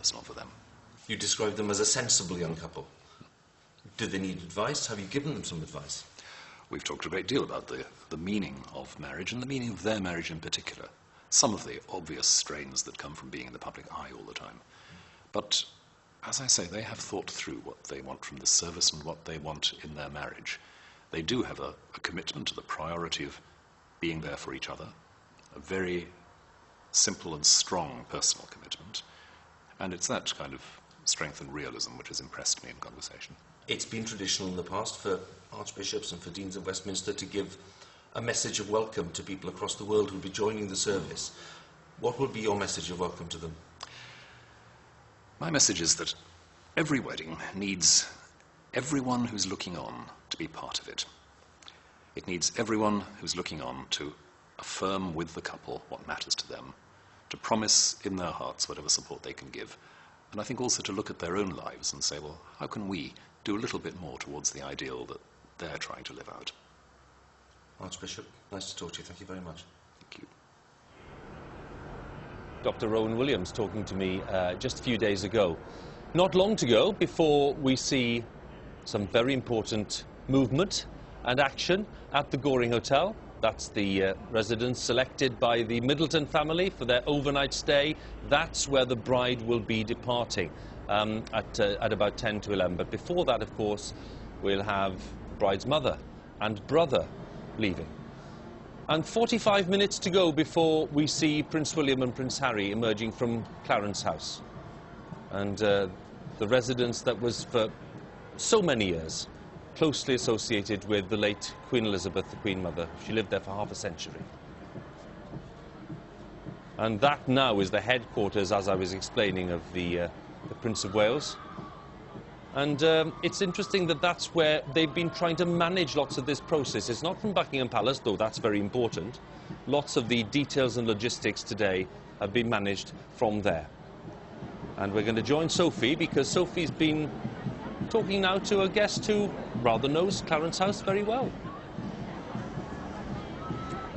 personal for them. You describe them as a sensible young couple. Do they need advice? Have you given them some advice? We've talked a great deal about the meaning of marriage and the meaning of their marriage in particular. Some of the obvious strains that come from being in the public eye all the time. But, as I say, they have thought through what they want from the service and what they want in their marriage. They do have a commitment to the priority of being there for each other, a very simple and strong personal commitment, and it's that kind of strength and realism which has impressed me in conversation. It's been traditional in the past for archbishops and for deans of Westminster to give a message of welcome to people across the world who will be joining the service. What would be your message of welcome to them? My message is that every wedding needs everyone who's looking on to be part of it. It needs everyone who's looking on to affirm with the couple what matters to them, to promise in their hearts whatever support they can give, and I think also to look at their own lives and say, well, how can we do a little bit more towards the ideal that they're trying to live out? Archbishop, nice to talk to you. Thank you very much. Thank you. Dr. Rowan Williams talking to me just a few days ago. Not long to go before we see some very important movement and action at the Goring Hotel. That's the residence selected by the Middleton family for their overnight stay. That's where the bride will be departing at about 10 to 11. But before that, of course, we'll have the bride's mother and brother leaving. And 45 minutes to go before we see Prince William and Prince Harry emerging from Clarence House. And the residence that was for so many years closely associated with the late Queen Elizabeth, the Queen Mother. She lived there for half a century. And that now is the headquarters, as I was explaining, of the Prince of Wales. And it's interesting that that's where they've been trying to manage lots of this process. It's not from Buckingham Palace, though that's very important. Lots of the details and logistics today have been managed from there. And we're going to join Sophie, because Sophie's been talking now to a guest who rather knows Clarence House very well.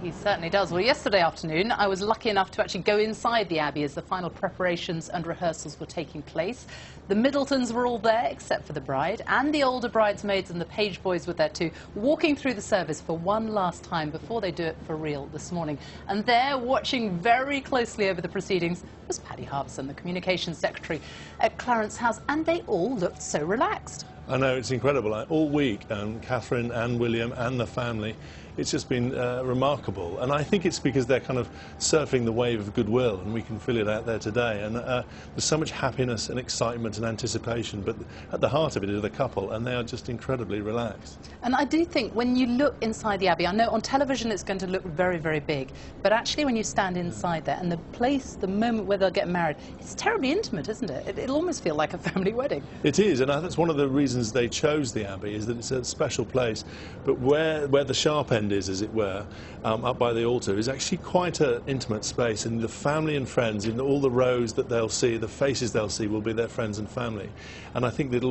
He certainly does. Well, yesterday afternoon, I was lucky enough to actually go inside the Abbey as the final preparations and rehearsals were taking place. The Middletons were all there, except for the bride, and the older bridesmaids and the page boys were there too, walking through the service for one last time before they do it for real this morning. And there, watching very closely over the proceedings, was Paddy Harbison, the Communications Secretary at Clarence House, and they all looked so relaxed. I know, it's incredible. All week, Catherine and William and the family, it's just been remarkable. And I think it's because they're kind of surfing the wave of goodwill, and we can feel it out there today. And there's so much happiness and excitement and anticipation, but at the heart of it is the couple, and they are just incredibly relaxed. And I do think when you look inside the Abbey, I know on television it's going to look very, very big, but actually when you stand inside there and the place, the moment where they'll get married, it's terribly intimate, isn't it? It'll almost feel like a family wedding. It is, and that's one of the reasons they chose the Abbey, is that it's a special place, but where the sharp end is, as it were, up by the altar, is actually quite an intimate space, and the family and friends, in all the rows that they'll see, the faces they'll see will be their friends and family. And I think that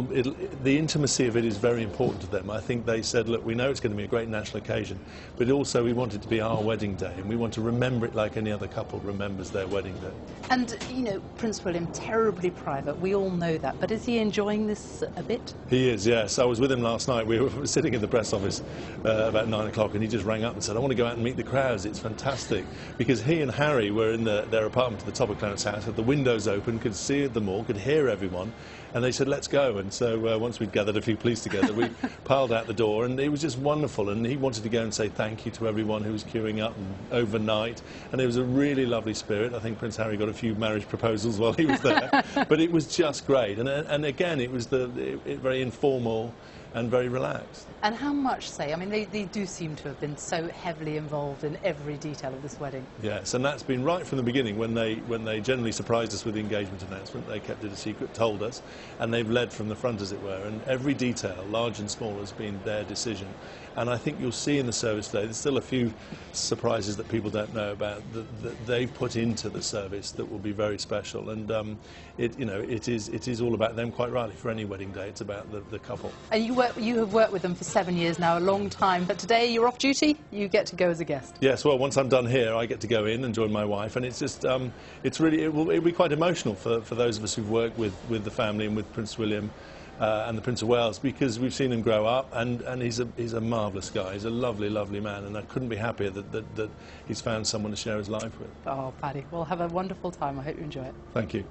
the intimacy of it is very important to them. I think they said, look, we know it's going to be a great national occasion, but also we want it to be our wedding day, and we want to remember it like any other couple remembers their wedding day. And, you know, Prince William, terribly private, we all know that, but is he enjoying this a bit? He is, yes. I was with him last night. We were sitting in the press office about 9 o'clock, and he just rang up and said, I want to go out and meet the crowds. It's fantastic. Because he and Harry were in their apartment at the top of Clarence House, had the windows open, could see them all, could hear everyone, and they said, let's go. And so once we'd gathered a few police together, we piled out the door, and it was just wonderful. And he wanted to go and say thank you to everyone who was queuing up and overnight, and it was a really lovely spirit. I think Prince Harry got a few marriage proposals while he was there, but it was just great. And again, it was very informal and very relaxed. And how much, say, I mean, they do seem to have been so heavily involved in every detail of this wedding. Yes, and that's been right from the beginning. When they generally surprised us with the engagement announcement, they kept it a secret, told us, and they've led from the front, as it were, and every detail, large and small, has been their decision. And I think you'll see in the service today, there's still a few surprises that people don't know about that they've put into the service that will be very special. And it is all about them, quite rightly. For any wedding day, it's about the couple. And you you have worked with them for 7 years now, a long time, but today you're off duty, you get to go as a guest. Yes, well, once I'm done here, I get to go in and join my wife, and it's just, it'll be quite emotional for those of us who've worked with the family and with Prince William and the Prince of Wales, because we've seen him grow up, and he's a marvellous guy. He's a lovely, lovely man, and I couldn't be happier that he's found someone to share his life with. Oh, Paddy, well, have a wonderful time. I hope you enjoy it. Thank you.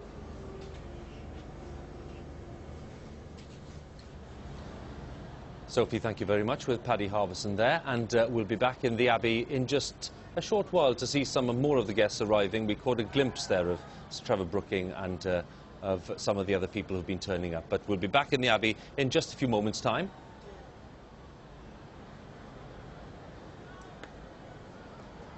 Sophie, thank you very much, with Paddy Harvison there, and we'll be back in the Abbey in just a short while to see some more of the guests arriving. We caught a glimpse there of Sir Trevor Brooking and of some of the other people who've been turning up, but we'll be back in the Abbey in just a few moments' time.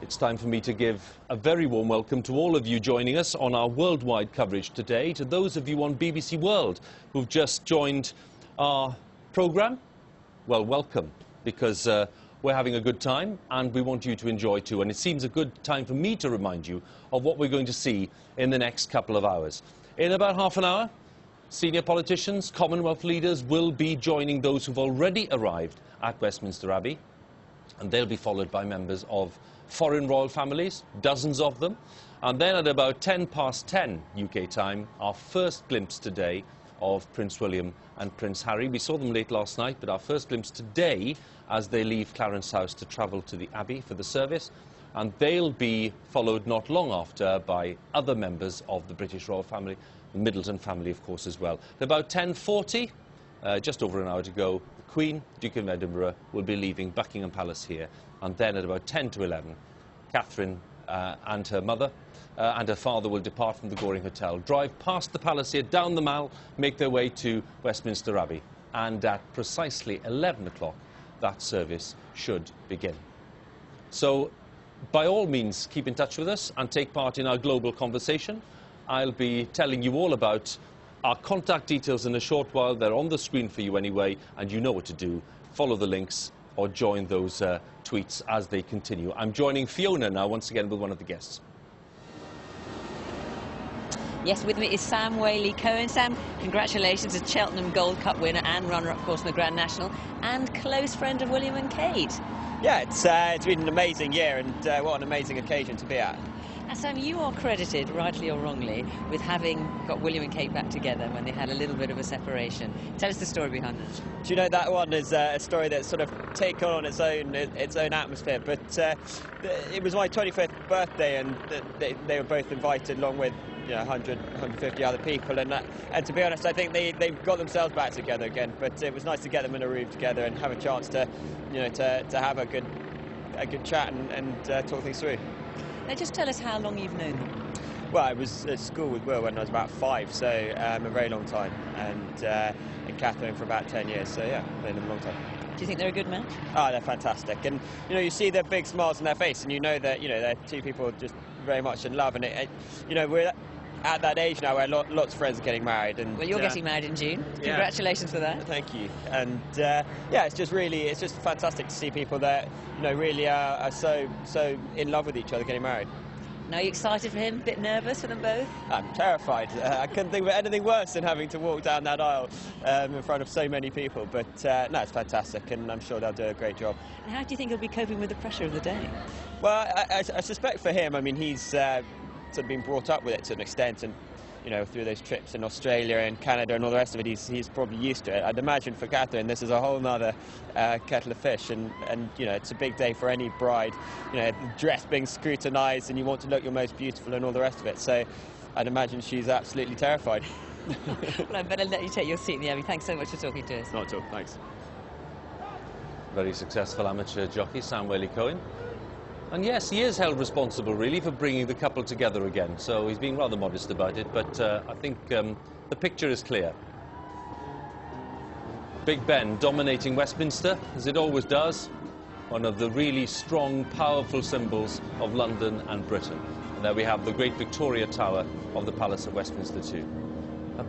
It's time for me to give a very warm welcome to all of you joining us on our worldwide coverage today, to those of you on BBC World who've just joined our programme. Well, welcome, because we're having a good time and we want you to enjoy too, and it seems a good time for me to remind you of what we're going to see in the next couple of hours. In about half an hour, senior politicians, Commonwealth leaders will be joining those who've already arrived at Westminster Abbey, and they'll be followed by members of foreign royal families, dozens of them. And then at about 10:10 UK time, our first glimpse today of Prince William and Prince Harry. We saw them late last night, but our first glimpse today as they leave Clarence House to travel to the Abbey for the service. And they'll be followed not long after by other members of the British royal family, the Middleton family, of course, as well. At about 10:40, just over an hour to go, the Queen, Duke of Edinburgh, will be leaving Buckingham Palace here. And then at about 10 to 11, Catherine and her mother and her father will depart from the Goring Hotel, drive past the palace here, down the Mall, make their way to Westminster Abbey. And at precisely 11 o'clock, that service should begin. So, by all means, keep in touch with us and take part in our global conversation. I'll be telling you all about our contact details in a short while. They're on the screen for you anyway, and you know what to do. Follow the links or join those tweets as they continue. I'm joining Fiona now once again with one of the guests. Yes, with me is Sam Whaley-Cohen. Sam, congratulations, a Cheltenham Gold Cup winner and runner-up, of course, in the Grand National, and close friend of William and Kate. Yeah, it's been an amazing year, and what an amazing occasion to be at. Now, Sam, you are credited, rightly or wrongly, with having got William and Kate back together when they had a little bit of a separation. Tell us the story behind that. Do you know, that one is a story that's sort of taken on its own atmosphere, but it was my 25th birthday, and they were both invited along with 100, 150 other people, and to be honest, I think they've got themselves back together again. But it was nice to get them in a room together and have a chance to, to have a good chat and talk things through. Now, just tell us how long you've known them. Well, I was at school with Will when I was about 5, so a very long time, and Catherine for about 10 years. So yeah, known them a long time. Do you think they're a good match? Oh, they're fantastic, and you see their big smiles on their face, and that they're two people just very much in love, and we're at that age now where lots of friends are getting married. And well, you're getting married in June. Yeah. Congratulations for that. Thank you. And yeah, it's just fantastic to see people that really are so in love with each other getting married. Now, are you excited for him? A bit nervous for them both? I'm terrified. I couldn't think of anything worse than having to walk down that aisle in front of so many people. But no, it's fantastic, and I'm sure they'll do a great job. And how do you think he'll be coping with the pressure of the day? Well, I suspect for him, I mean, he's sort of been brought up with it to an extent, and through those trips in Australia and Canada and all the rest of it, he's probably used to it. I'd imagine for Catherine, this is a whole other kettle of fish, and it's a big day for any bride. The dress being scrutinised, and you want to look your most beautiful and all the rest of it. So I'd imagine she's absolutely terrified. Well, I better let you take your seat in the Abbey. Thanks so much for talking to us. Not at all. Thanks. Very successful amateur jockey, Sam Whaley-Cohen. And yes, he is held responsible, really, for bringing the couple together again. So he's been rather modest about it, but I think the picture is clear. Big Ben dominating Westminster, as it always does. One of the really strong, powerful symbols of London and Britain. And there we have the great Victoria Tower of the Palace of Westminster too. A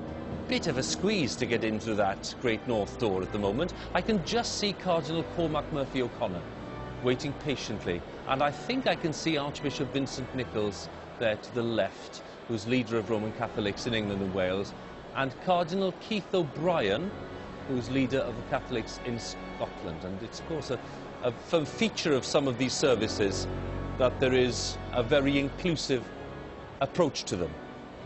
bit of a squeeze to get into that great north door at the moment. I can just see Cardinal Cormac Murphy-O'Connor waiting patiently, and I think I can see Archbishop Vincent Nichols there to the left, who's leader of Roman Catholics in England and Wales, and Cardinal Keith O'Brien who's leader of the Catholics in Scotland. And it's, of course, a feature of some of these services that there is a very inclusive approach to them.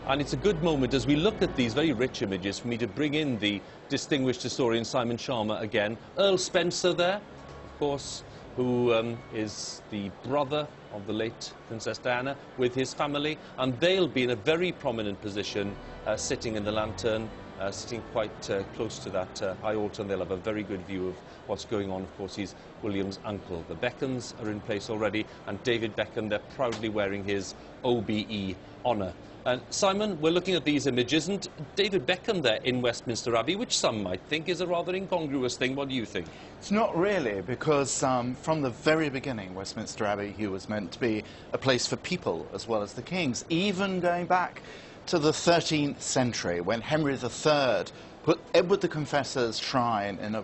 And it's a good moment as we look at these very rich images for me to bring in the distinguished historian Simon Sharma again. Earl Spencer there, of course, who is the brother of the late Princess Diana with his family, and they'll be in a very prominent position sitting in the lantern, sitting quite close to that high altar, and they'll have a very good view of what's going on. Of course, he's William's uncle. The Beckhams are in place already, and David Beckham, they're proudly wearing his OBE honour. And Simon, we're looking at these images, and David Beckham there in Westminster Abbey, which some might think is a rather incongruous thing. What do you think? It's not really, because from the very beginning, Westminster Abbey was meant to be a place for people as well as the kings, even going back to the 13th century, when Henry III put Edward the Confessor's shrine in a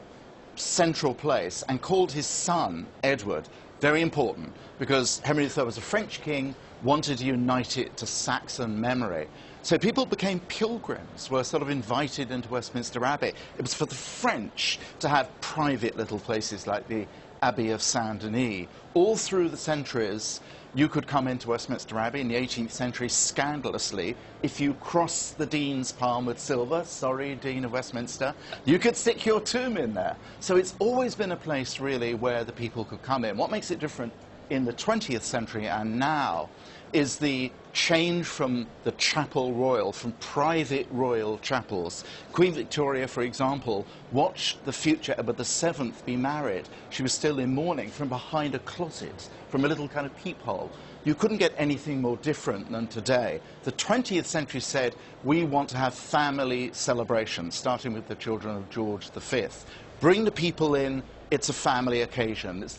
central place and called his son Edward. Very important, because Henry III was a French king, wanted to unite it to Saxon memory. So people became pilgrims, were sort of invited into Westminster Abbey. It was for the French to have private little places like the Abbey of Saint-Denis. All through the centuries, you could come into Westminster Abbey in the 18th century, scandalously, if you cross the Dean's palm with silver, sorry, Dean of Westminster, you could stick your tomb in there. So it's always been a place, really, where the people could come in. What makes it different in the 20th century and now is the change from the chapel royal, from private royal chapels. Queen Victoria, for example, watched the future Edward VII be married. She was still in mourning from behind a closet, from a little kind of peephole. You couldn't get anything more different than today. The 20th century said, we want to have family celebrations, starting with the children of George V. Bring the people in, it's a family occasion. It's